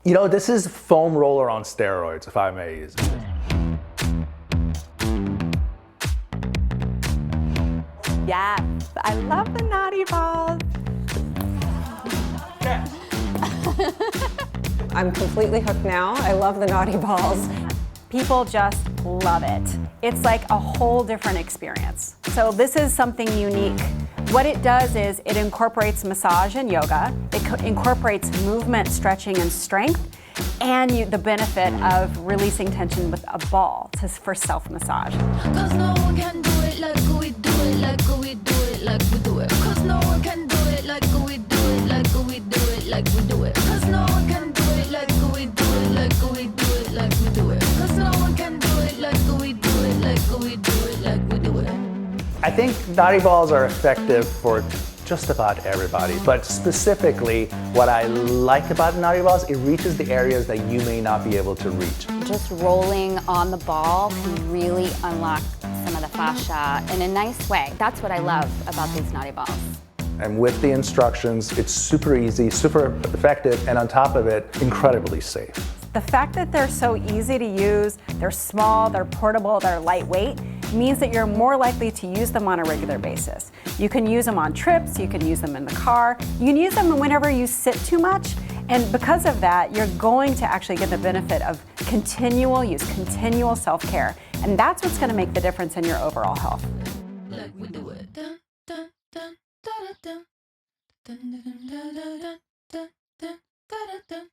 You know, this is foam roller on steroids, if I may use it. Yes, I love the Naughty Balls. I'm completely hooked now. I love the Naughty Balls. People just love it. It's like a whole different experience. So this is something unique. What it does is it incorporates massage and yoga. It incorporates movement, stretching, and strength, and the benefit of releasing tension with a ball for self-massage. Cause no one can do it like we do it, like we do it, like we do it. Cause no one can do it like we do it, like we do it, like we do it. Cause no one can do it like we do it, like we do it, like we do it. Cause no one can do it like we do it, like we do it, like we do it. I think Naughty Balls are effective for just about everybody, but specifically what I like about Naughty Balls, it reaches the areas that you may not be able to reach. Just rolling on the ball can really unlock some of the fascia in a nice way. That's what I love about these Naughty Balls. And with the instructions, it's super easy, super effective, and on top of it, incredibly safe. The fact that they're so easy to use, they're small, they're portable, they're lightweight, means that you're more likely to use them on a regular basis. You can use them on trips, you can use them in the car, you can use them whenever you sit too much, and because of that, you're going to actually get the benefit of continual use, continual self-care, and that's what's going to make the difference in your overall health. Like we do it. Dun, dun, dun, da, da, dun. Dun, dun, dun, dun, dun, dun, dun, dun, dun, dun.